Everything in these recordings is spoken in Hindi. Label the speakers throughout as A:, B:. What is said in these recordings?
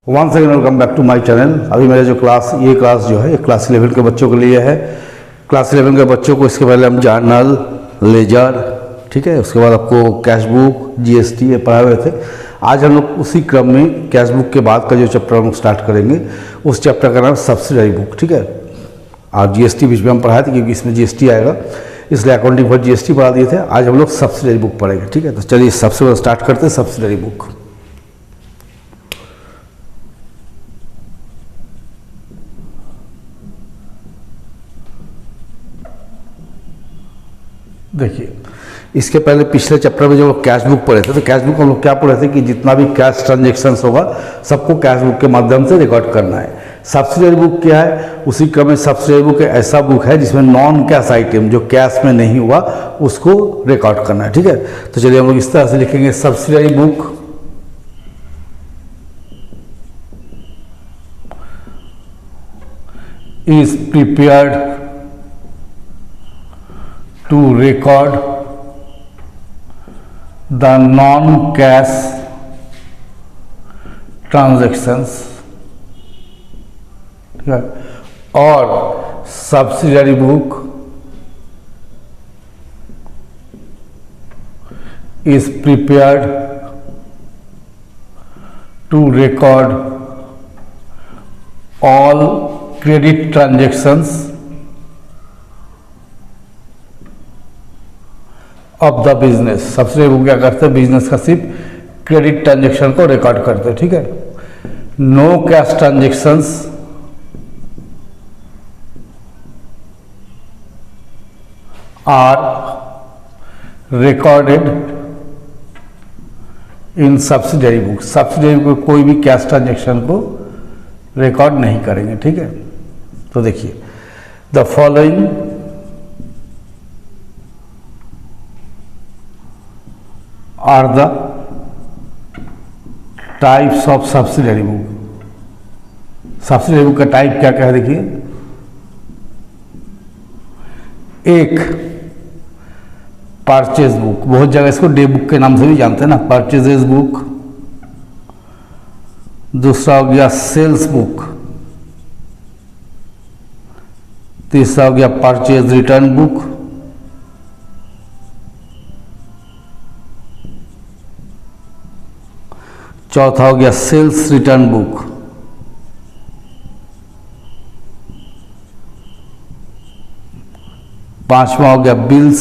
A: One second welcome back to my channel. अभी मेरा जो ये क्लास जो है ये क्लास 11 के बच्चों के लिए है। क्लास 11 के बच्चों को इसके पहले हम जर्नल, लेजर, ठीक है, उसके बाद आपको कैश बुक, जीएसटी ये पढ़ाए हुए थे। आज हम लोग उसी क्रम में कैश बुक के बाद का जो चैप्टर हम स्टार्ट करेंगे उस चैप्टर का नाम सब्सिडरी बुक, ठीक है। और जीएसटी बीच में हम पढ़ाए थे क्योंकि इसमें जीएसटी आएगा, इसलिए अकाउंटिंग फॉर जीएसटी पढ़ा दिए थे। आज हम लोग सब्सिडरी बुक पढ़ेंगे, ठीक है। तो चलिए सबसे पहले स्टार्ट करते हैं सब्सिडरी बुक। देखिए, इसके पहले पिछले चैप्टर में जो कैश बुक पढ़े थे, तो कैश बुक हम लोग क्या पढ़े थे कि जितना भी कैश ट्रांजेक्शन्स होगा सबको कैश बुक के माध्यम से रिकॉर्ड करना है। सब्सिडरी बुक क्या है? उसी क्रम में सब्सिडरी बुक एक ऐसा बुक है जिसमें नॉन कैश आइटम जो कैश में नहीं हुआ उसको रिकॉर्ड करना है, ठीक है। तो चलिए हम लोग इस तरह से लिखेंगे, subsidiary book is prepared to record the non-cash transactions, ठीक है। और subsidiary book is prepared to record all credit transactions of the business. Subsidiary book क्या करते हैं? बिजनेस का सिर्फ क्रेडिट ट्रांजेक्शन को रिकॉर्ड करते हैं, ठीक है। No cash transactions are recorded in subsidiary book. Subsidiary book कोई भी कैश ट्रांजेक्शन को रिकॉर्ड नहीं करेंगे, ठीक है। तो देखिए, the following are the types of subsidiary book। Subsidiary book का टाइप क्या क्या है? देखिए, एक परचेज बुक, बहुत जगह इसको डे बुक के नाम से भी जानते हैं ना, परचेजेज बुक। दूसरा हो गया सेल्स बुक। तीसरा हो गया परचेज रिटर्न बुक। चौथा हो गया सेल्स रिटर्न बुक। पांचवा हो गया बिल्स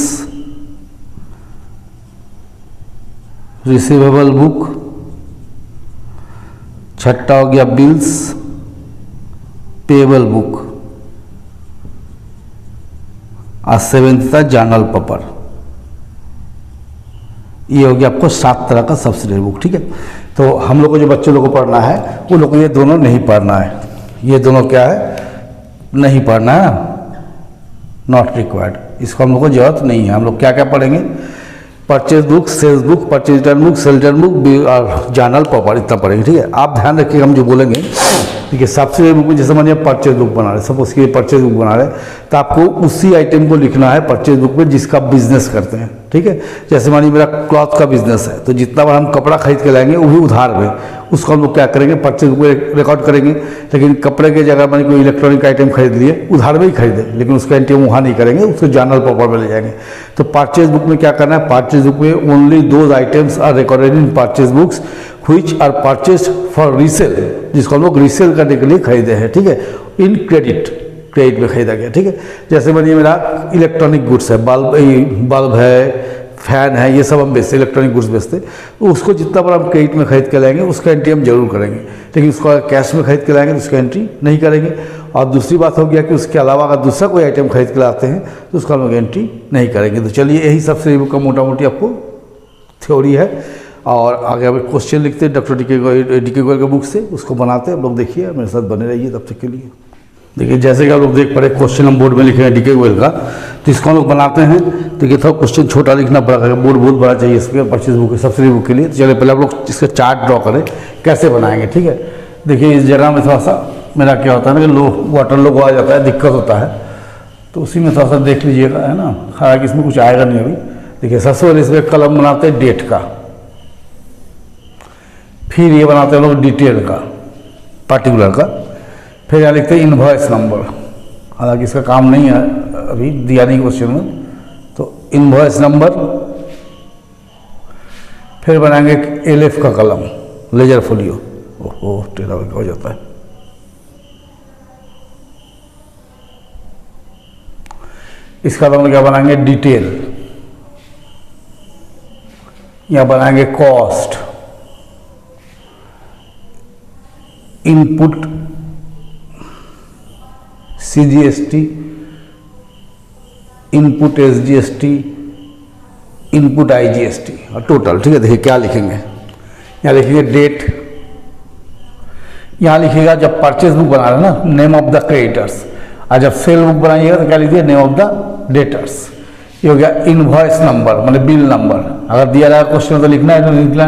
A: रिसीवेबल बुक। छठा हो गया बिल्स पेएबल बुक। और सेवेंथ था जर्नल पेपर। ये हो गया आपको 7 तरह का सब्सिडरी बुक, ठीक है। तो हम लोग को जो बच्चों लोग को पढ़ना है वो लोग को ये दोनों नहीं पढ़ना है। ये दोनों क्या है? नहीं पढ़ना है, नॉट रिक्वायर्ड। इसको हम लोग को जरूरत नहीं है। हम लोग क्या क्या पढ़ेंगे? Purchase book, sales book, purchase return book, sale return book और जर्नल पेपर, इतना पढ़ेंगे, ठीक है। आप ध्यान रखिए हम जो बोलेंगे, ठीक है। सब्सिडरी बुक में जैसे मानिए परचेज बुक बना रहे, सपोज कि परचेज बुक बना रहे, तो आपको उसी आइटम को लिखना है परचेज बुक में जिसका बिजनेस करते हैं, ठीक है। जैसे मानिए मेरा क्लॉथ का बिजनेस है, तो जितना बार हम कपड़ा खरीद के लाएंगे वो भी उधार में, उसको हम लोग क्या करेंगे? परचेज बुक में रिकॉर्ड करेंगे। लेकिन कपड़े की जगह मानिए कोई इलेक्ट्रॉनिक आइटम खरीद लिए, उधार में ही खरीदे, लेकिन उसका एंट्री वहाँ नहीं करेंगे, उसको जर्नल पेपर में ले जाएंगे। तो परचेज बुक में क्या करना है? परचेज बुक में only those items are recorded in purchase books which are purchased for resale, जिसको हम लोग रीसेल करने के लिए खरीदे हैं, ठीक है। इन क्रेडिट में खरीदा गया, ठीक है। जैसे मानिए मेरा इलेक्ट्रॉनिक गुड्स है, बल्ब है, फैन है, ये सब हम बेचते, इलेक्ट्रॉनिक गुड्स बेचते, तो उसको जितना बार हम क्रेडिट में खरीद के लाएंगे उसका एंट्री हम जरूर करेंगे। लेकिन उसको अगर कैश में खरीद के लाएंगे तो उसका एंट्री नहीं करेंगे। और दूसरी बात हो गया कि उसके अलावा अगर दूसरा कोई आइटम खरीद के लाते हैं तो उसका हम लोग एंट्री नहीं करेंगे। तो चलिए, यही सब्सिडरी बुक का मोटा मोटी आपको थ्योरी है। और आगे अब क्वेश्चन लिखते हैं डॉक्टर डी के गोयल के बुक से, उसको बनाते हैं। आप लोग देखिए, मेरे साथ बने रहिए तब तक के लिए। देखिए, जैसे कि आप लोग देख पा रहे, क्वेश्चन हम बोर्ड में लिखे हैं डी के गोयल का, तो इसको हम लोग बनाते हैं। देखिए, थोड़ा क्वेश्चन छोटा लिखना पड़ेगा, बोर्ड बहुत बड़ा चाहिए इसके परचेज बुक, सब्सिडरी बुक के लिए। तो चलिए पहले आप लोग इसका चार्ट ड्रॉ करें, कैसे बनाएंगे, ठीक है। देखिए, इस जगह में थोड़ा सा मेरा क्या होता है ना कि वाटर लोगो आ जाता है, दिक्कत होता है, तो उसी में थोड़ा सा देख लीजिएगा, है ना। हालांकि इसमें कुछ आएगा नहीं अभी। देखिए, सबसे पहले इसमें कलम बनाते हैं डेट का, फिर ये बनाते हैं लोग डिटेल का, पार्टिकुलर का। फिर यहाँ लिखते हैं इनवॉइस नंबर, हालांकि इसका काम नहीं है, अभी दिया नहीं क्वेश्चन में, तो इनवॉइस नंबर। फिर बनाएंगे LF का कलम, लेजर फोलियो। ओहो टेढ़ा हो जाता है। इसका तो हम क्या बनाएंगे, डिटेल। यहाँ बनाएंगे cost, input CGST, input SGST, input IGST और टोटल। ठीक है, देखिए क्या लिखेंगे, यहाँ लिखेंगे डेट, यहाँ लिखिएगा जब परचेज बुक बना रहे हैं ना, नेम ऑफ द क्रेडिटर्स, और जब सेल बुक बनाइएगा तो क्या लिखिए, नेम ऑफ द डेटर्स। ये हो गया इनवॉइस नंबर, मतलब बिल नंबर। अगर दिया जाएगा क्वेश्चन तो लिखना है, तो लिखना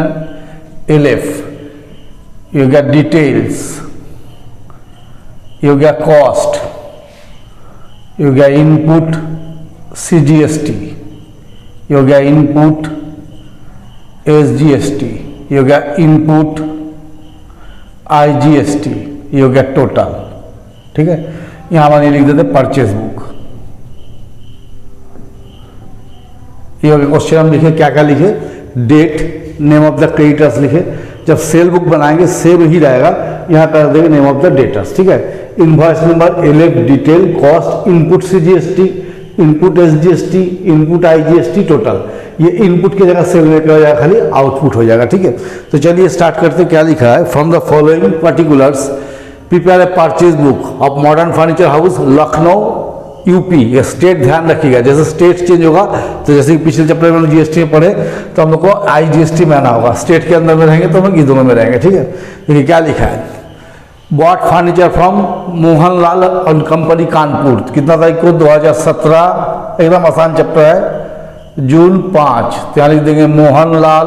A: LF। ये हो गया डिटेल्स, ये हो गया कॉस्ट, ये हो गया इनपुट CGST, ये हो गया इनपुट SGST, ये हो गया इनपुट IGST, ये हो गया टोटल। ठीक है, यहाँ हमारे लिख देते परचेज बुक। ये हो गया क्वेश्चन। हम लिखे क्या क्या लिखे, date, name of the creditors लिखे। जब सेल बुक बनाएंगे सेम ही रहेगा, यहाँ कर देंगे नेम ऑफ द डेटर्स। ठीक है, invoice number, LF, detail, cost, input CGST, input SGST, input IGST, total. ये इनपुट की जगह सेल में क्या हो जाएगा, खाली आउटपुट हो जाएगा। ठीक है, तो चलिए स्टार्ट करते हैं। क्या लिखा है, from the following particulars prepare a purchase book of modern furniture house Lucknow UP। ये स्टेट ध्यान रखिएगा, जैसे स्टेट चेंज होगा, तो जैसे कि पिछले चैप्टर में GST में पढ़े तो हम लोग को IGST में आना होगा। स्टेट के अंदर में रहेंगे तो हम लोग दोनों में रहेंगे। ठीक है, देखिए क्या लिखा है, बॉट फर्नीचर फ्रॉम मोहनलाल और कंपनी कानपुर। कितना तारीख को, 2017, एकदम आसान चैप्टर है, जून 5। तो यहाँ लिख देंगे मोहनलाल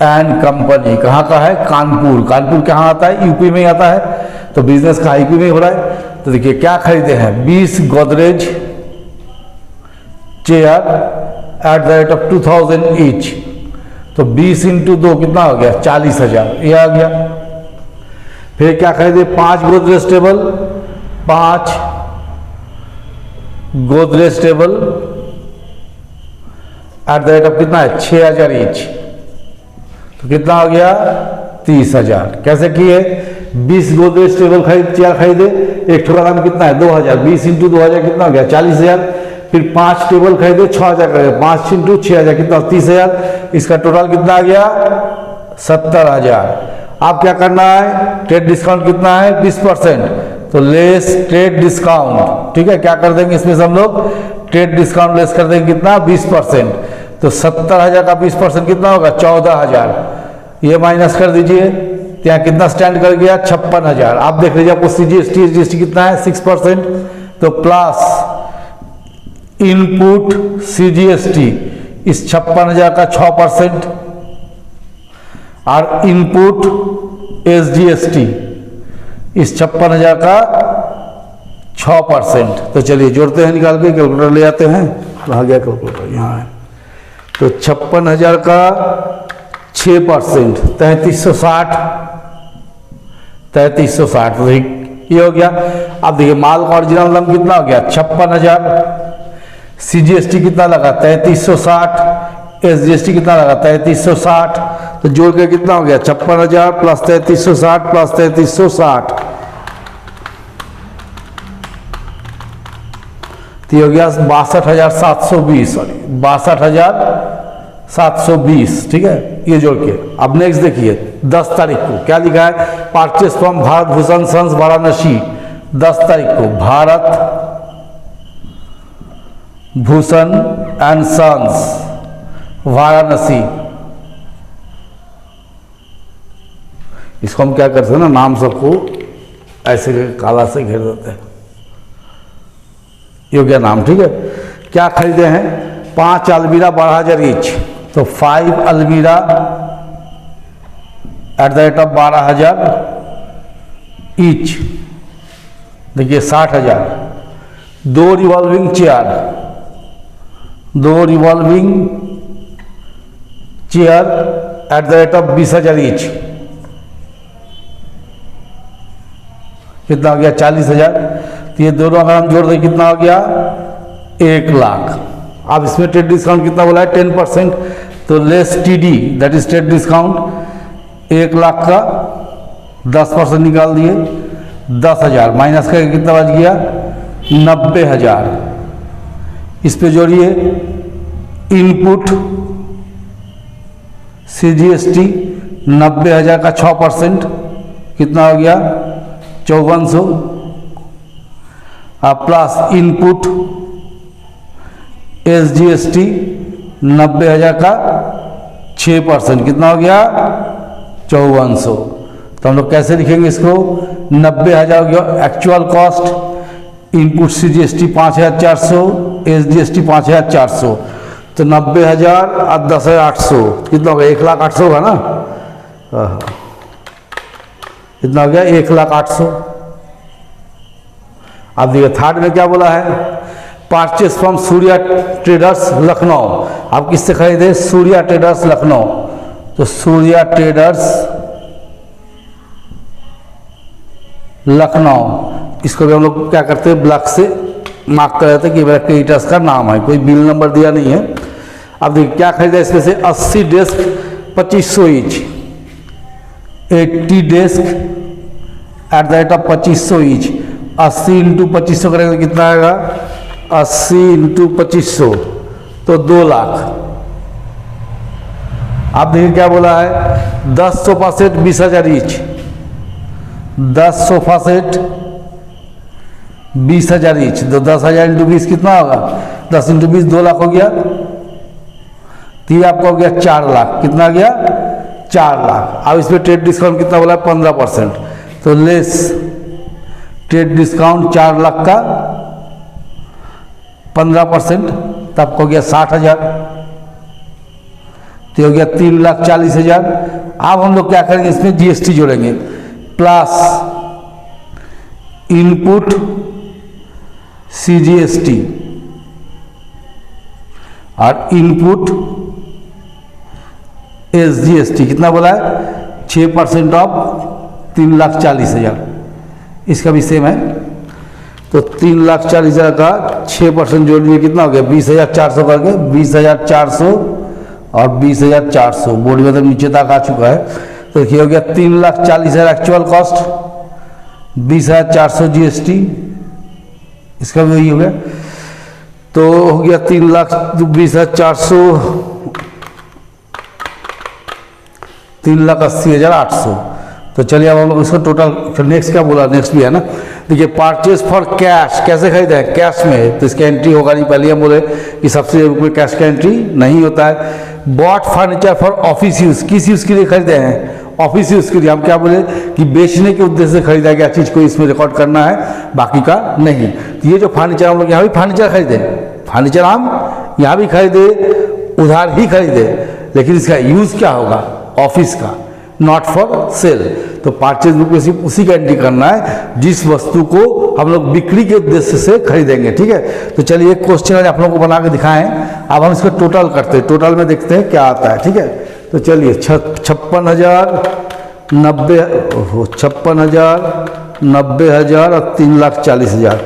A: एंड कंपनी। कहाँ का है, कानपुर। कानपुर कहाँ आता है, UP में ही आता है, तो बिजनेस का IP में ही हो रहा है। तो देखिए क्या खरीदे हैं, 20 Godrej chair at the rate of 2000 each. तो 20 × 2 कितना हो गया, 40,000, ये आ गया। फिर क्या खरीदे, 5 Godrej table, 5 Godrej table at the rate of कितना है, 6,000 ईच। तो कितना हो गया, 30,000। कैसे किए, 20 गोदरेज टेबल चेयर खरीदे, एक ठो का दाम कितना है, 2,000। 20 × 2,000 कितना हो गया, 40,000। फिर 5 टेबल खरीदे, 6,000 का, 5 × 6,000 कितना, 30,000। इसका टोटल कितना आ गया, 70,000। आप क्या करना है, ट्रेड डिस्काउंट कितना है, 20%, तो लेस ट्रेड डिस्काउंट। ठीक है, क्या कर देंगे इसमें से हम लोग, ट्रेड डिस्काउंट लेस कर देंगे कितना, 20%। तो 70,000 का 20% कितना होगा, 14,000। ये माइनस कर दीजिए, तो यहाँ कितना स्टैंड कर गया, 56,000। आप देख लीजिए आपको CGST कितना है, 6%। तो प्लस इनपुट CGST इस 56,000 का 6%, और इनपुट SGST इस 56,000 का 6%। तो चलिए जोड़ते हैं, निकाल के कैलकुलेटर ले आते हैं। कहाँ गया कैलकुलेटर, यहाँ है। तो 56,000 का 6%, 3360, 3360। तो ये हो गया। अब देखिए माल का ओरिजिनल दाम कितना हो गया, 56,000। CGST कितना लगा, 3360। SGST कितना लगा, 3360। तो जोड़ के कितना हो गया, 56,000 प्लस 3360 प्लस 3360। तो ये हो गया 62,720, सॉरी 62,720। ठीक है, ये जोड़ के। अब नेक्स्ट देखिए 10 तारीख को क्या लिखा है, purchase from Bharat Bhushan sons Varanasi. 10 तारीख को भारत भूषण एंड सन्स वाराणसी। इसको हम क्या करते हैं ना, नाम सबको ऐसे काला से घेर देते हैं। ये हो गया नाम। ठीक है, क्या खरीदे हैं, 5 अलमीरा 12,000 ईच। तो 5 अलमीरा at the rate of 12,000 each. देखिए 60,000। 2 revolving chair, 2 revolving chair at the rate of 20,000 each. कितना हो गया 40,000। तो ये दोनों अगर हम जोड़ दें कितना हो गया 1 लाख। अब इसमें ट्रेड डिस्काउंट कितना बोला है 10%, तो less TD that is trade discount 1 lakh का 10% निकाल दिए 10,000 माइनस करके कितना बच गया 90,000। इस पे जोड़िए इनपुट CGST 90,000 का 6% कितना हो गया 5400, प्लस इनपुट SGST 90,000 का 6% कितना हो गया 5400। तो हम लोग कैसे लिखेंगे इसको 90,000 हो गया actual cost, input CGST 5,400, SGST 5,400, तो 90,000 और 10,800 कितना हो गया 1,08,000 होगा ना। कितना हो गया 1,08,000। अब देखिए थर्ड में क्या बोला है purchase from Surya traders Lucknow. आप किससे खरीदे सूर्या ट्रेडर्स लखनऊ, तो सूर्या ट्रेडर्स लखनऊ इसको भी हम लोग क्या करते हैं ब्लॉक से मार्क कर देते हैं कि मेरा क्रेडिटर्स का नाम है, कोई बिल नंबर दिया नहीं है। अब देखिए क्या खरीदा इसमें से 80 desk 2500 each, 80 desk at the rate of 2500 each. 80 into 2500 करेंगे तो कितना आएगा 80 इंटू 2500 तो 2 लाख। आप देखिए क्या बोला है 10 sofa set 20,000 each, 10 sofa set 20,000 each, तो 10,000 इंटू 20 कितना होगा 10 इंटू 20 2 लाख हो गया। तो ये आपका हो गया 4 लाख, कितना गया 4 लाख। अब इसमें ट्रेड डिस्काउंट कितना बोला 15%, तो लेस ट्रेड डिस्काउंट 4 लाख का 15%, तो आपको हो गया 60,000, तो हो गया 3,40,000। अब हम लोग क्या करेंगे इसमें GST जोड़ेंगे प्लस इनपुट CGST और इनपुट SGST कितना बोला है 6% ऑफ 3,40,000। इसका भी सेम है, तो 3,40,000 का 6% जोड़ लिए कितना हो गया 20,400 करके 20,400 और 20,400 बोर्ड में तो नीचे तक आ चुका है। तो देखिए हो गया 3,40,000 एक्चुअल कॉस्ट, 20,400 GST, इसका भी वही हो गया। तो हो गया 3,20,400 3,80,800। तो चलिए अब हम लोग इसको टोटल नेक्स्ट क्या बोला नेक्स्ट भी है ना। देखिए परचेज फॉर कैश कैसे खरीदे हैं कैश में, तो इसका एंट्री होगा नहीं। पहले हम बोले कि सबसे में कैश का एंट्री नहीं होता है। Bought furniture for office use, किस यूज के लिए खरीदे हैं ऑफिस यूज के लिए। हम क्या बोले कि बेचने के उद्देश्य से खरीदा गया चीज को इसमें रिकॉर्ड करना है, बाकी का नहीं। तो ये जो फर्नीचर हम लोग यहाँ भी फर्नीचर खरीदे, फर्नीचर हम यहाँ भी खरीदे उधार ही खरीदे, लेकिन इसका यूज क्या होगा ऑफिस का, नॉट फॉर सेल। तो परचेज बुक में सिर्फ उसी का एंट्री करना है जिस वस्तु को हम लोग बिक्री के उद्देश्य से खरीदेंगे। ठीक है, तो चलिए एक क्वेश्चन आज आप लोगों को बना के दिखाएं। अब हम इसको टोटल करते हैं, टोटल में देखते हैं क्या आता है। ठीक है, तो चलिए 56,000 90,000 और 3,40,000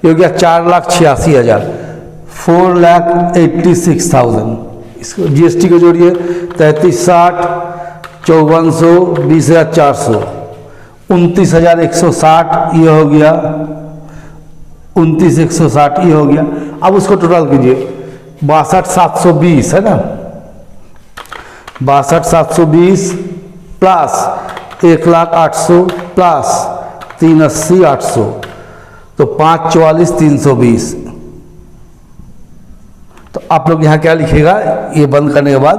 A: ये हो गया 4,86,000 4,86,000। इसको GST को जोड़िए 3360 5400 20,400 29,160 ये हो गया 29,160 ये हो गया। अब उसको टोटल कीजिए 62,720 है ना, 62,720 प्लस 1,08,000 प्लस 3,80,800 तो 5,44,320। तो आप लोग यहाँ क्या लिखेगा ये बंद करने के बाद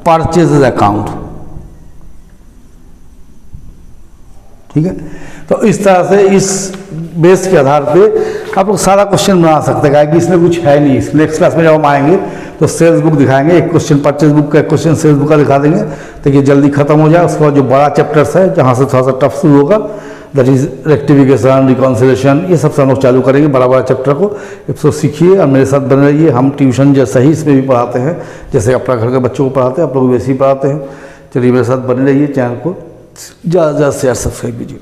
A: परचेज अकाउंट। ठीक है, तो इस तरह से इस बेस के आधार पे आप लोग सारा क्वेश्चन बना सकते हैं कि इसमें कुछ है नहीं। नेक्स्ट क्लास में जब हम आएंगे तो सेल्स बुक दिखाएंगे, एक क्वेश्चन परचेज बुक का, एक क्वेश्चन सेल्स बुक का दिखा देंगे तो ये जल्दी खत्म हो जाए। उसके बाद जो बड़ा चैप्टर्स है जहाँ से थोड़ा सा टफ शुरू होगा दैट इज रेक्टिफिकेशन रिकॉन्सिलेशन, ये सब हम लोग चालू करेंगे बड़ा बड़ा चैप्टर को। इसको सीखिए और मेरे साथ बने रहिए। हम ट्यूशन जैसा ही इसमें भी पढ़ाते हैं, जैसे अपना घर के बच्चों को पढ़ाते हैं आप लोग वैसे ही पढ़ाते हैं। चलिए मेरे साथ बने रहिए, चैनल को ज़्यादा से ज़्यादा शेयर सब्सक्राइब कीजिए।